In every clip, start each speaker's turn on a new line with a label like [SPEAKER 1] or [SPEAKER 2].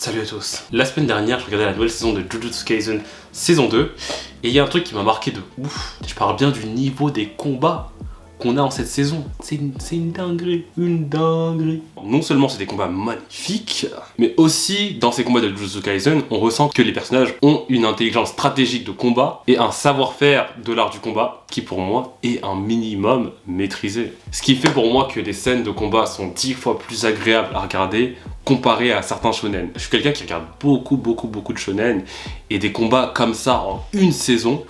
[SPEAKER 1] Salut à tous. La semaine dernière, je regardais la nouvelle saison de Jujutsu Kaisen saison 2 et il y a un truc qui m'a marqué de ouf. Je parle bien du niveau des combats qu'on a en cette saison. C'est une dinguerie, une dinguerie. Non seulement c'est des combats magnifiques, mais aussi dans ces combats de Jujutsu Kaisen, on ressent que les personnages ont une intelligence stratégique de combat et un savoir-faire de l'art du combat qui pour moi est un minimum maîtrisé. Ce qui fait pour moi que des scènes de combat sont 10 fois plus agréables à regarder comparé à certains shonen. Je suis quelqu'un qui regarde beaucoup de shonen et des combats comme ça en une saison,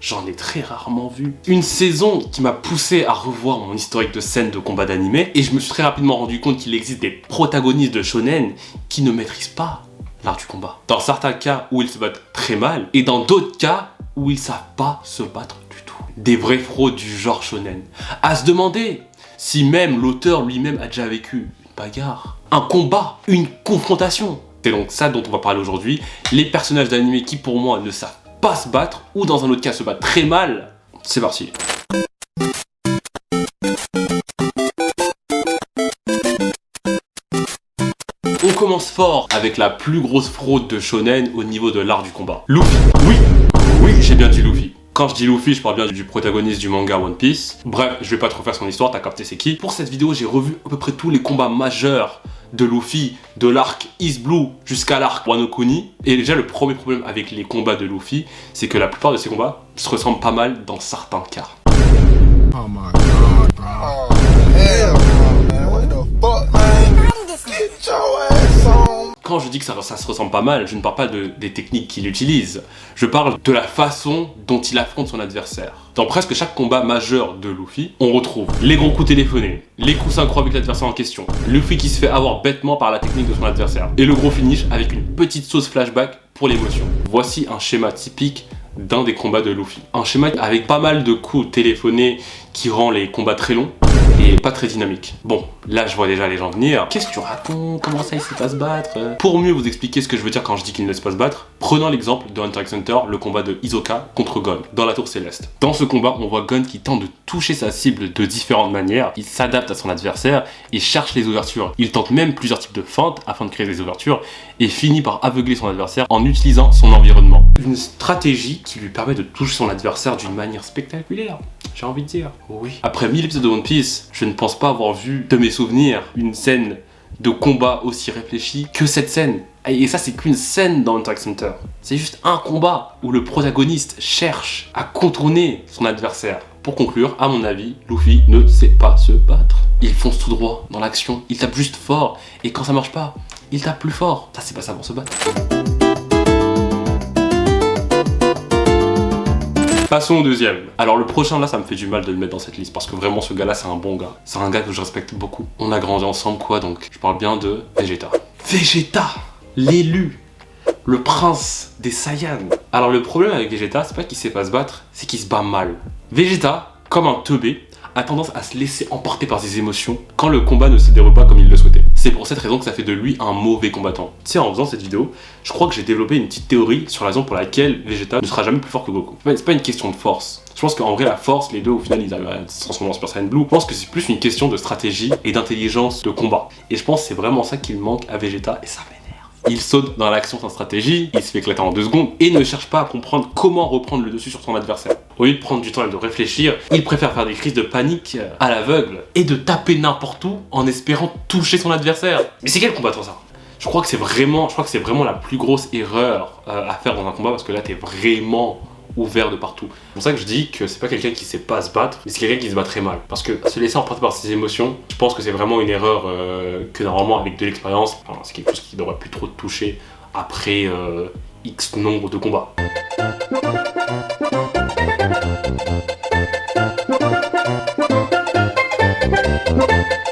[SPEAKER 1] j'en ai très rarement vu. Une saison qui m'a poussé à revoir mon historique de scènes de combat d'anime et je me suis très rapidement rendu compte qu'il existe des protagonistes de shonen qui ne maîtrisent pas l'art du combat. Dans certains cas où ils se battent très mal et dans d'autres cas où ils savent pas se battre du tout. Des vraies fraudes du genre shonen. À se demander si même l'auteur lui-même a déjà vécu une bagarre, un combat, une confrontation. C'est donc ça dont on va parler aujourd'hui. Les personnages d'anime qui pour moi ne savent pas se battre, ou dans un autre cas se battre très mal. C'est parti. On commence fort avec la plus grosse fraude de shonen au niveau de l'art du combat. Luffy. Oui, j'ai bien dit Luffy. Quand je dis Luffy, je parle bien du protagoniste du manga One Piece. Bref, je vais pas trop faire son histoire, t'as capté c'est qui. Pour cette vidéo, j'ai revu à peu près tous les combats majeurs de Luffy, de l'arc East Blue jusqu'à l'arc Wano Kuni. Et déjà, le premier problème avec les combats de Luffy, c'est que la plupart de ces combats se ressemblent pas mal dans certains cas.
[SPEAKER 2] Oh my god, bro. Oh, hell no, man. What the fuck, man? Get your ass on.
[SPEAKER 1] Quand je dis que ça se ressemble pas mal, je ne parle pas des techniques qu'il utilise. Je parle de la façon dont il affronte son adversaire. Dans presque chaque combat majeur de Luffy, on retrouve les gros coups téléphonés, les coups synchro avec l'adversaire en question, Luffy qui se fait avoir bêtement par la technique de son adversaire, et le gros finish avec une petite sauce flashback pour l'émotion. Voici un schéma typique d'un des combats de Luffy. Un schéma avec pas mal de coups téléphonés qui rend les combats très longs et pas très dynamiques. Bon, là je vois déjà les gens venir. Qu'est-ce que tu racontes? Comment ça il sait pas se battre? Pour mieux vous expliquer ce que je veux dire quand je dis qu'il ne sait pas se battre, prenons l'exemple de Hunter x Hunter, le combat de Hisoka contre Gon, dans la tour céleste. Dans ce combat, on voit Gon qui tente de toucher sa cible de différentes manières, il s'adapte à son adversaire, il cherche les ouvertures, il tente même plusieurs types de feintes afin de créer des ouvertures, et finit par aveugler son adversaire en utilisant son environnement. Une stratégie qui lui permet de toucher son adversaire d'une manière spectaculaire, j'ai envie de dire. Oui. Après 1000 épisodes de One Piece, je ne pense pas avoir vu de mes souvenirs une scène de combat aussi réfléchie que cette scène. Et ça, c'est qu'une scène dans Hunter x Hunter. C'est juste un combat où le protagoniste cherche à contourner son adversaire. Pour conclure, à mon avis, Luffy ne sait pas se battre. Il fonce tout droit dans l'action, il tape juste fort, et quand ça marche pas, il tape plus fort. Ça, c'est pas ça pour se battre. Passons au deuxième. Alors le prochain là, ça me fait du mal de le mettre dans cette liste parce que vraiment ce gars là, c'est un bon gars. C'est un gars que je respecte beaucoup. On a grandi ensemble quoi, donc je parle bien de Vegeta. Vegeta, l'élu, le prince des Saiyans. Alors le problème avec Vegeta, c'est pas qu'il sait pas se battre, c'est qu'il se bat mal. Vegeta, comme un teubé, a tendance à se laisser emporter par ses émotions quand le combat ne se déroule pas comme il le souhaitait. C'est pour cette raison que ça fait de lui un mauvais combattant. Tu sais, en faisant cette vidéo, je crois que j'ai développé une petite théorie sur la raison pour laquelle Vegeta ne sera jamais plus fort que Goku. C'est pas une question de force. Je pense qu'en vrai, la force, les deux, au final, ils arrivent à se transformer en Super Saiyan Blue. Je pense que c'est plus une question de stratégie et d'intelligence de combat. Et je pense que c'est vraiment ça qu'il manque à Vegeta et ça m'énerve. Il saute dans l'action sans stratégie, il se fait éclater en 2 secondes et ne cherche pas à comprendre comment reprendre le dessus sur son adversaire. Au lieu de prendre du temps et de réfléchir, il préfère faire des crises de panique à l'aveugle et de taper n'importe où en espérant toucher son adversaire. Mais c'est quel combattant ça? Je crois que c'est vraiment la plus grosse erreur à faire dans un combat parce que là t'es vraiment ouvert de partout. C'est pour ça que je dis que c'est pas quelqu'un qui sait pas se battre, mais c'est quelqu'un qui se bat très mal. Parce que se laisser emporter par ses émotions, je pense que c'est vraiment une erreur que normalement avec de l'expérience, c'est quelque chose qui devrait plus trop te toucher après X nombre de combats.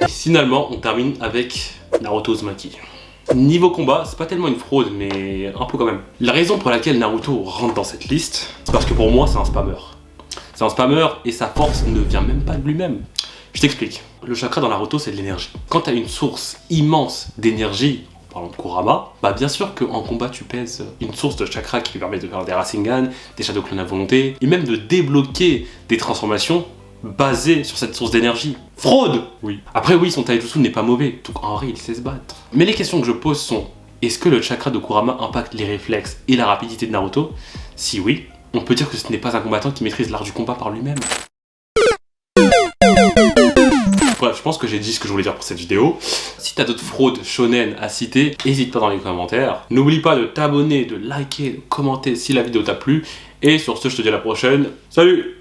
[SPEAKER 1] Et finalement, on termine avec Naruto Uzumaki. Niveau combat, c'est pas tellement une fraude, mais un peu quand même. La raison pour laquelle Naruto rentre dans cette liste, c'est parce que pour moi, c'est un spammer. C'est un spammer et sa force ne vient même pas de lui-même. Je t'explique. Le chakra dans Naruto, c'est de l'énergie. Quand t'as une source immense d'énergie, en parlant de Kurama, bah bien sûr qu'en combat, tu pèses une source de chakra qui lui permet de faire des Rasengan, des Shadow Clone à volonté, et même de débloquer des transformations basé sur cette source d'énergie. Fraude! Oui. Après oui, son taijutsu n'est pas mauvais, donc en vrai il sait se battre. Mais les questions que je pose sont, Est-ce que le chakra de Kurama impacte les réflexes et la rapidité de Naruto? Si oui, on peut dire que ce n'est pas un combattant qui maîtrise l'art du combat par lui-même. Bref, je pense que j'ai dit ce que je voulais dire pour cette vidéo. Si t'as d'autres fraudes shonen à citer, n'hésite pas dans les commentaires. N'oublie pas de t'abonner, de liker, de commenter si la vidéo t'a plu. Et sur ce, je te dis à la prochaine. Salut!